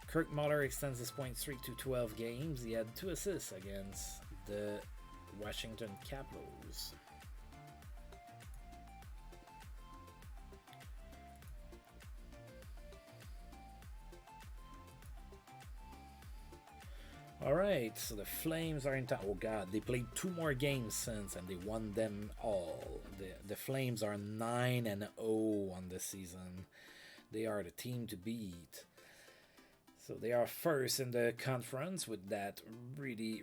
Kirk Muller extends his point streak to 12 games. He had 2 assists against the Washington Capitals. Alright, so the Flames are in town. Oh god, they played 2 more games since and they won them all. The Flames are 9-0 on the season. They are the team to beat. So they are first in the conference with that really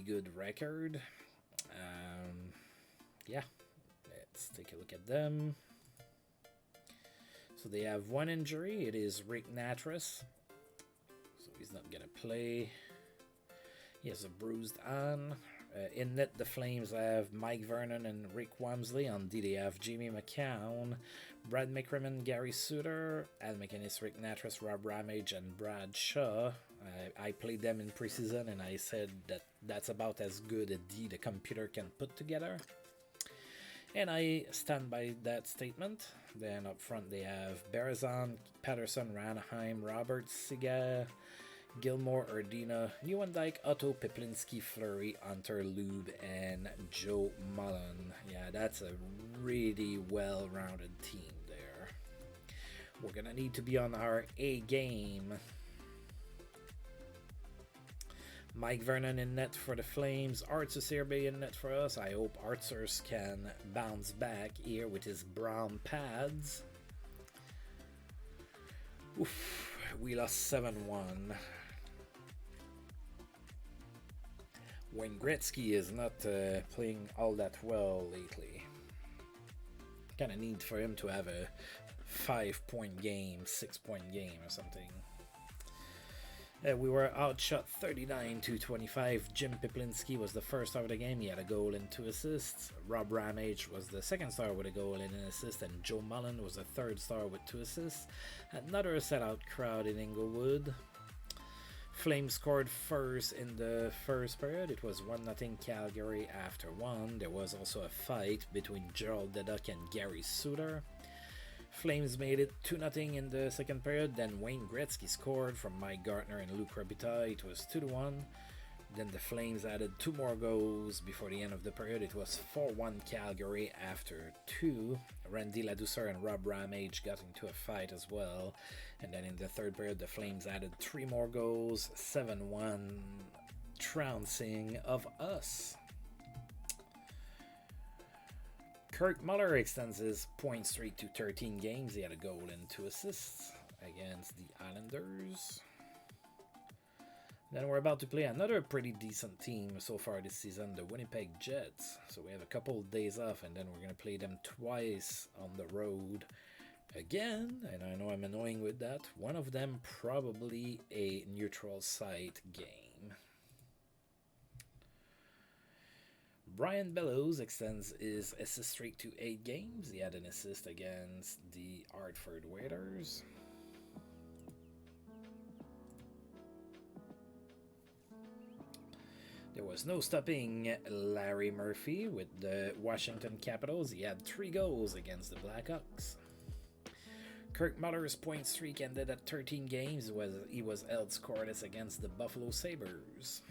good record. Yeah, let's take a look at them. So they have 1 injury. It is Rick Natras. So he's not going to play. He has a bruised arm. In net, the Flames have Mike Vernon and Rick Wamsley. On D, they have Jamie McCown, Brad McCrimmon, Gary Suter, Al McInnes, Rick Natras, Rob Ramage, and Brad Shaw. I played them in preseason, and I said that that's about as good a D the computer can put together. And I stand by that statement. Then up front, they have Berzon, Patterson, Ranheim, Robert Siga, Gilmore, Erdina, Nieuwendyk, Otto, Piplinski, Fleury, Hunter, Lube, and Joe Mullen. Yeah, that's a really well-rounded team there. We're going to need to be on our A game. Mike Vernon in net for the Flames. Arturs Irbe in net for us. I hope Arturs can bounce back here with his brown pads. Oof, we lost 7-1. Wayne Gretzky is not playing all that well lately. Kind of need for him to have a 5-point game, 6-point game or something. We were outshot 39-25. Jim Piplinski was the first star of the game. He had a goal and 2 assists. Rob Ramage was the second star with a goal and an assist. And Joe Mullen was the third star with 2 assists. Another sellout crowd in Inglewood. Flames scored first in the first period. It was 1-0 Calgary after 1. There was also a fight between Gerald Deduck and Gary Suter. Flames made it 2-0 in the second period. Then Wayne Gretzky scored from Mike Gartner and Luc Robitaille. It was 2-1. Then the Flames added 2 more goals before the end of the period. It was 4-1 Calgary after 2. Randy Ladouceur and Rob Ramage got into a fight as well. And then in the third period, the Flames added 3 more goals. 7-1 trouncing of us. Kirk Muller extends his point streak to 13 games. He had a goal and 2 assists against the Islanders. Then we're about to play another pretty decent team so far this season, the Winnipeg Jets. So we have a couple of days off, and then we're going to play them twice on the road again. And I know I'm annoying with that. One of them probably a neutral site game. Brian Bellows extends his assist streak to 8 games. He had an assist against the Hartford Whalers. There was no stopping Larry Murphy with the Washington Capitals. He had 3 goals against the Blackhawks. Kirk Muller's point streak ended at 13 games. He was held scoreless against the Buffalo Sabres.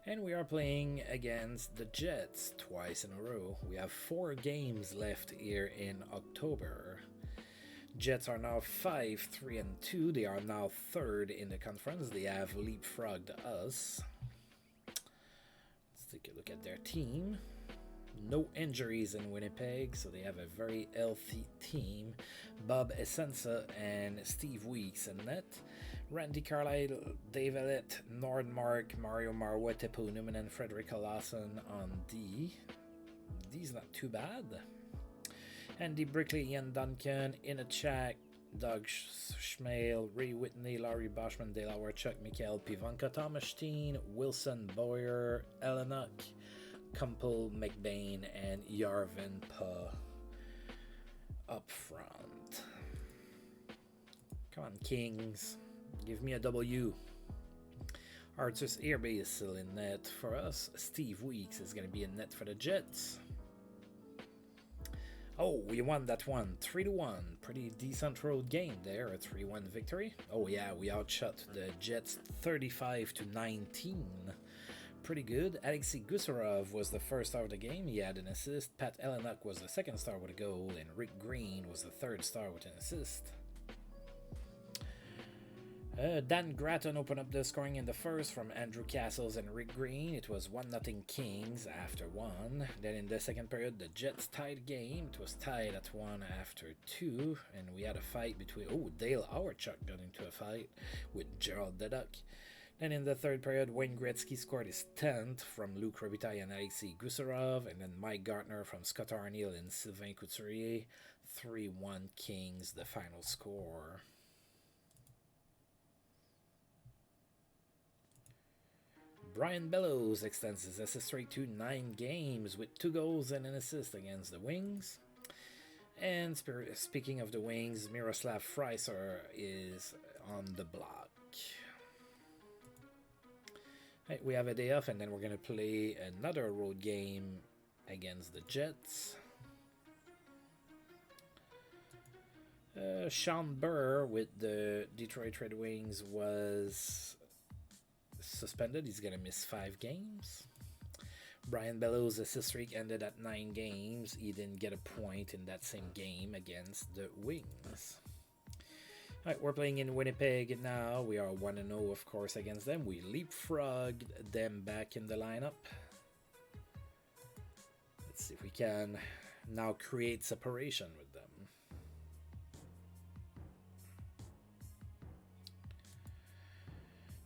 And we are playing against the Jets twice in a row. We have 4 games left here in October. Jets are now 5-3-2. They are now 3rd in the conference. They have leapfrogged us. Let's take a look at their team. No injuries in Winnipeg, so they have a very healthy team. Bob Essensa and Steve Weeks in net. Randy Carlyle, Dave Ellett, Nordmark, Mario Marwa, Teppo Newman, and Frederick Lawson on D. D's not too bad. Andy Brickley, Ian Duncan, Inachak, Doug Schmale, Ray Whitney, Laurie Boschman, Delaware, Chuck Mikael, Pivanka, Thomas Steen, Wilson Boyer, Eleanor, Kumpel, McBain, and Yarvin Pa up front. Come on, Kings. Give me a W. Arturs Irbe is still in net for us. Steve Weeks is going to be in net for the Jets. Oh, we won that one, 3-1. Pretty decent road game there, a 3-1 victory. Oh yeah, we outshot the Jets 35-19. Pretty good. Alexei Gusarov was the first star of the game. He had an assist. Pat Ellenuk was the second star with a goal, and Rick Green was the third star with an assist. Dan Gratton opened up the scoring in the first from Andrew Castles and Rick Green. It was 1-0 Kings after 1. Then in the second period, the Jets tied the game. It was tied at 1 after 2. And we had a fight between... Oh, Dale Auerchuk got into a fight with Gerald Deduck. Then in the third period, Wayne Gretzky scored his 10th from Luc Robitaille and Alexei Gusarov. And then Mike Gartner from Scott Arniel and Sylvain Couturier. 3-1 Kings, the final score. Brian Bellows extends his assist streak to 9 games with 2 goals and an assist against the Wings. And speaking of the Wings, Miroslav Freiser is on the block. Right, we have a day off, and then we're going to play another road game against the Jets. Sean Burr with the Detroit Red Wings was suspended. He's going to miss 5 games. Brian Bellows' assist streak ended at 9 games. He didn't get a point in that same game against the Wings. Alright, we're playing in Winnipeg now. We are 1-0, of course, against them. We leapfrogged them back in the lineup. Let's see if we can now create separation with them.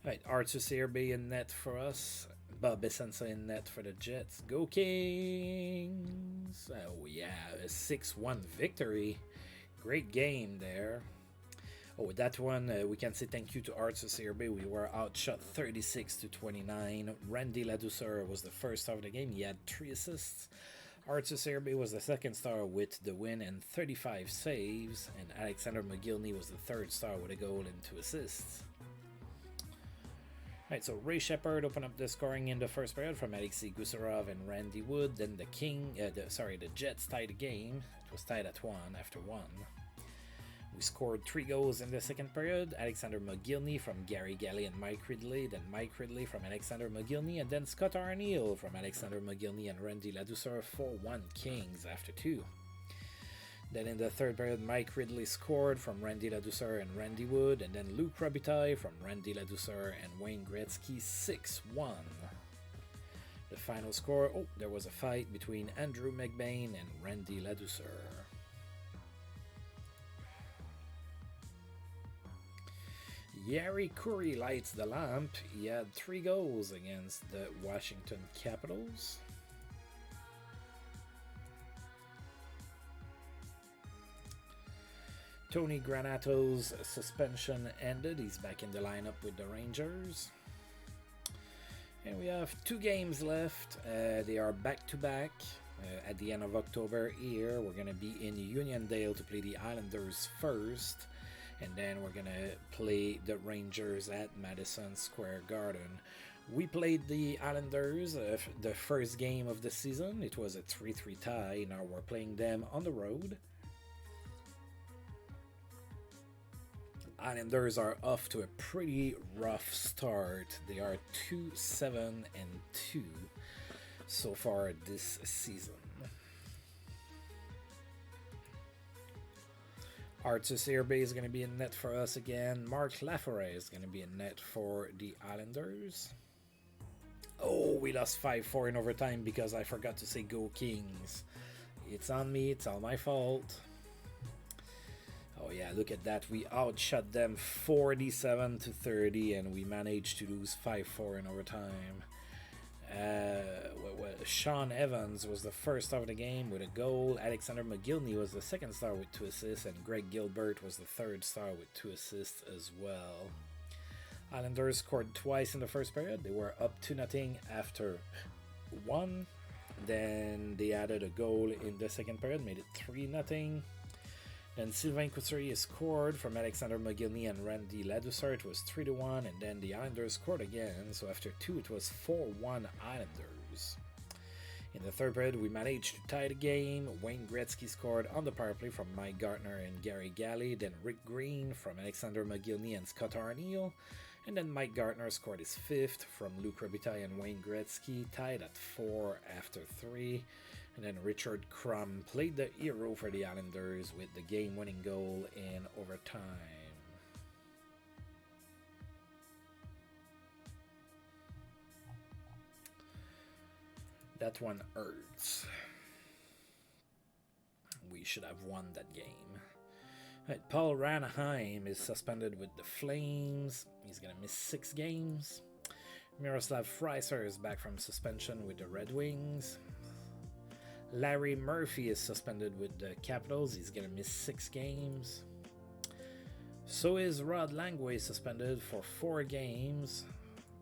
Right, Arthur Searby in net for us. Bob Essensa in net for the Jets. Go Kings! Oh yeah, a 6-1 victory. Great game there. Oh, that one, we can say thank you to Arthur Searby. We were outshot 36-29. Randy Ladouceur was the first star of the game. He had 3 assists. Arthur Searby was the second star with the win and 35 saves. And Alexander McGillney was the third star with a goal and 2 assists. Right, so Ray Shepard opened up the scoring in the first period from Alexei Gusarov and Randy Wood. Then the Jets tied the game. It was tied at 1 after 1. We scored 3 goals in the second period. Alexander McGillney from Gary Galley and Mike Ridley. Then Mike Ridley from Alexander McGillney. And then Scott Arniel from Alexander McGillney and Randy Ladouceur. 4-1 Kings after 2. Then in the third period, Mike Ridley scored from Randy Ladouceur and Randy Wood. And then Luc Robitaille from Randy Ladouceur and Wayne Gretzky, 6-1. The final score, oh, there was a fight between Andrew McBain and Randy Ladouceur. Yari Curry lights the lamp. He had 3 goals against the Washington Capitals. Tony Granato's suspension ended. He's back in the lineup with the Rangers. And we have 2 games left. They are back-to-back. At the end of October here, we're going to be in Uniondale to play the Islanders first. And then we're going to play the Rangers at Madison Square Garden. We played the Islanders the first game of the season. It was a 3-3 tie. Now we're playing them on the road. Islanders are off to a pretty rough start. They are 2-7-2 so far this season. Arthur Searby is going to be in net for us again. Mark Laforet is going to be in net for the Islanders. Oh, we lost 5-4 in overtime because I forgot to say go Kings. It's on me. It's all my fault. Oh yeah, look at that. We outshot them 47-30 and we managed to lose 5-4 in overtime. Sean Evans was the first star of the game with a goal. Alexander McGillney was the second star with 2 assists, and Greg Gilbert was the third star with 2 assists as well. Islanders scored twice in the first period. They were up 2-0 after 1. Then they added a goal in the second period, made it 3-0. Then Sylvain Couturier scored from Alexander McGillney and Randy Ladouceur. It was 3-1, and then the Islanders scored again. So after 2, it was 4-1 Islanders. In In the third period, we managed to tie the game. Wayne Gretzky scored on the power play from Mike Gartner and Gary Galley, then Rick Green from Alexander McGillney and Scott Arniel, and then Mike Gartner scored his fifth from Luc Robitaille and Wayne Gretzky, tied at 4 after 3. And then Richard Crum played the hero for the Islanders with the game-winning goal in overtime. That one hurts. We should have won that game. Right, Paul Ranaheim is suspended with the Flames. He's going to miss 6 games. Miroslav Freiser is back from suspension with the Red Wings. Larry Murphy is suspended with the Capitals. He's going to miss 6 games. So is Rod Langway suspended for 4 games,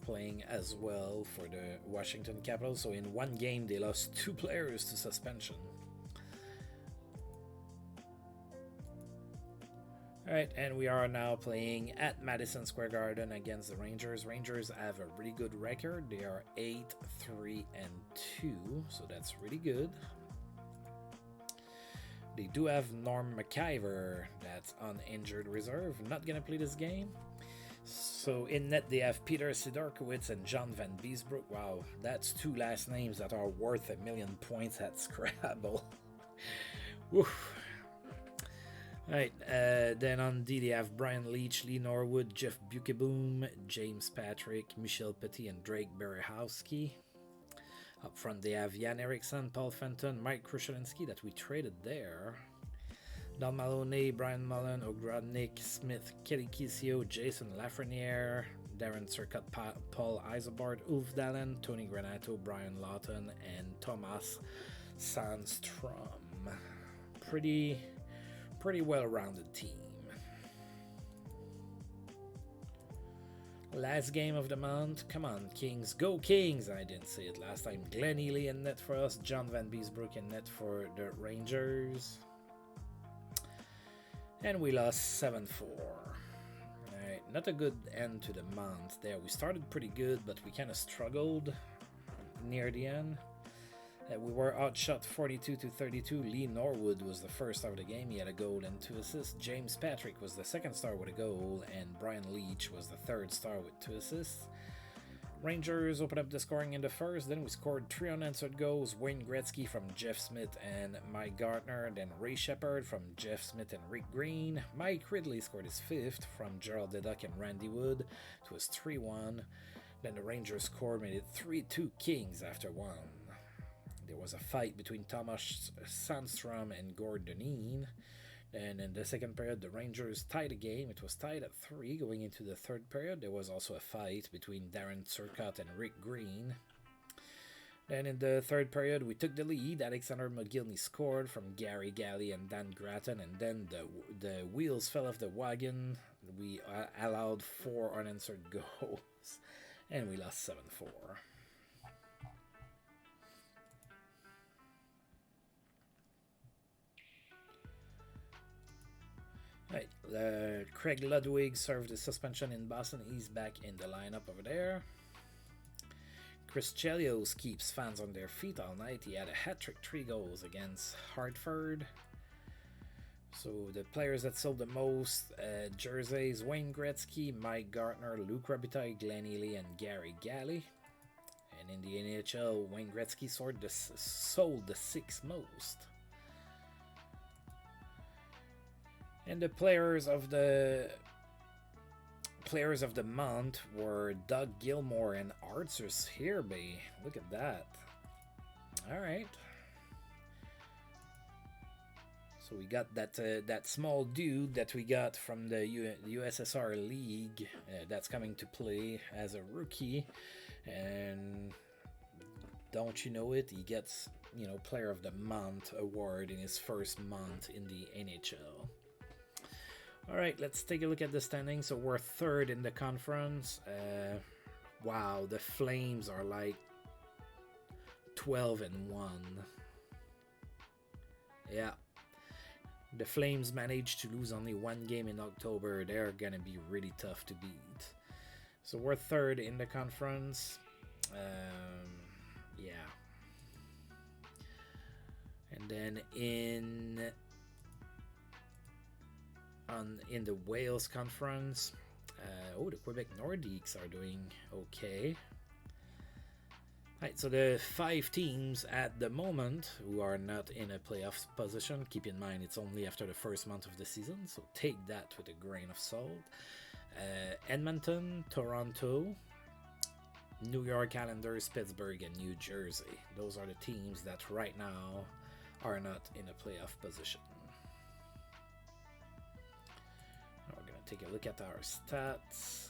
playing as well for the Washington Capitals. So in one game, they lost 2 players to suspension. Alright, and we are now playing at Madison Square Garden against the Rangers. Rangers have a really good record. They are 8-3-2, so that's really good. They do have Norm McIver, that's on injured reserve, not going to play this game. So in net they have Peter Sidorkiewicz and John Van Beesbrook. Wow, that's 2 last names that are worth 1 million points at Scrabble. Woof. Alright, then on D they have Brian Leach, Lee Norwood, Jeff Bucheboom, James Patrick, Michel Petit, and Drake Berehowski. Up front they have Jan Eriksson, Paul Fenton, Mike Krushelinski that we traded there. Don Maloney, Brian Mullen, Ogrodnik, Smith, Kelly Kisio, Jason Lafreniere, Darren Circutt, Paul Isobart, Ulf Dallin, Tony Granato, Brian Lawton, and Thomas Sandstrom. Pretty well-rounded team. Last game of the month. Come on, Kings. Go Kings! I didn't say it last time. Glenn Ely in net for us. John Van Beesbrook in net for the Rangers. And we lost 7-4. Alright, not a good end to the month there. We started pretty good, but we kind of struggled near the end. We were outshot 42-32. Lee Norwood was the first star of the game. He had a goal and 2 assists. James Patrick was the second star with a goal, and Brian Leach was the third star with 2 assists. Rangers opened up the scoring in the first. Then we scored 3 unanswered goals. Wayne Gretzky from Jeff Smith and Mike Gartner. Then Ray Shepard from Jeff Smith and Rick Green. Mike Ridley scored his 5th from Gerald Deduck and Randy Wood. It was 3-1. Then the Rangers scored, made it 3-2 Kings after 1. There was a fight between Thomas Sandstrom and Gord Dineen. And in the second period, the Rangers tied the game. It was tied at 3 going into the third period. There was also a fight between Darren Circutt and Rick Green. Then in the third period, we took the lead. Alexander McGillney scored from Gary Galley and Dan Grattan. And then the wheels fell off the wagon. We allowed 4 unanswered goals. And we lost 7-4. Right, Craig Ludwig served his suspension in Boston. He's back in the lineup over there. Chris Chelios keeps fans on their feet all night. He had a hat-trick, 3 goals against Hartford. So the players that sold the most jerseys: Wayne Gretzky, Mike Gartner, Luc Robitaille, Glenn Ely, and Gary Galley. And in the NHL, Wayne Gretzky sold the 6th most. And the players of the month were Doug Gilmore and Arthurs Herby. Look at that. All right. So we got that small dude that we got from the USSR League that's coming to play as a rookie, and don't you know it? He gets Player of the Month award in his first month in the NHL. Alright, let's take a look at the standings. So we're 3rd in the conference. Wow, the Flames are like 12-1. Yeah. The Flames managed to lose only 1 game in October. They're going to be really tough to beat. So we're 3rd in the conference. Yeah. Then in the Wales Conference, the Quebec Nordiques are doing okay. Right, so the 5 teams at the moment who are not in a playoff position, keep in mind it's only after the first month of the season, so take that with a grain of salt. Edmonton, Toronto, New York Islanders, Pittsburgh, and New Jersey. Those are the teams that right now are not in a playoff position. Now we're going to take a look at our stats.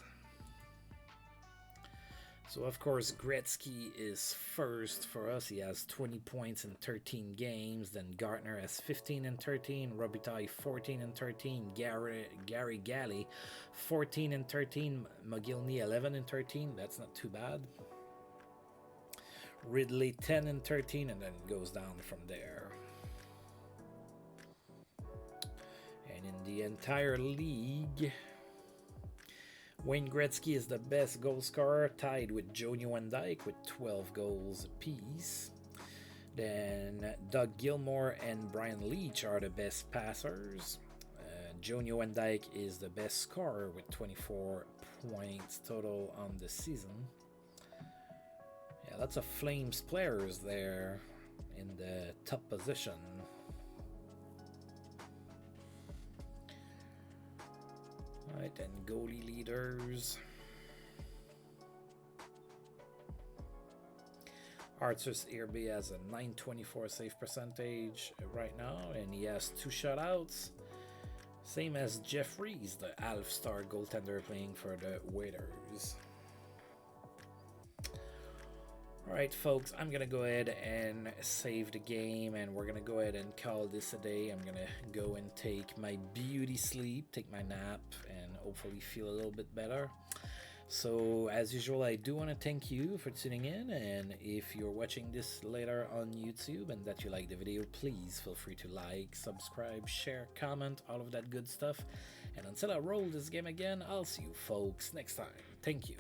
So, of course, Gretzky is first for us. He has 20 points in 13 games. Then Gartner has 15 and 13. Robitaille 14 and 13. Gary Galley 14 and 13. Mogilny 11 and 13. That's not too bad. Ridley 10 and 13, and then it goes down from there. And in the entire league, Wayne Gretzky is the best goal scorer, tied with Joe Nieuwendyk with 12 goals apiece. Then Doug Gilmour and Brian Leetch are the best passers. Joe Nieuwendyk is the best scorer with 24 points total on the season. Yeah, lots of Flames players there in the top position. Right, and goalie leaders. Arthurs Irby has a .924 save percentage right now, and he has 2 shutouts. Same as Jeff Reese, the half-star goaltender playing for the Waiters. Alright folks, I'm going to go ahead and save the game, and we're going to go ahead and call this a day. I'm going to go and take my beauty sleep, take my nap, and hopefully feel a little bit better. So as usual, I do want to thank you for tuning in, and if you're watching this later on YouTube and that you like the video, please feel free to like, subscribe, share, comment, all of that good stuff. And until I roll this game again, I'll see you folks next time. Thank you.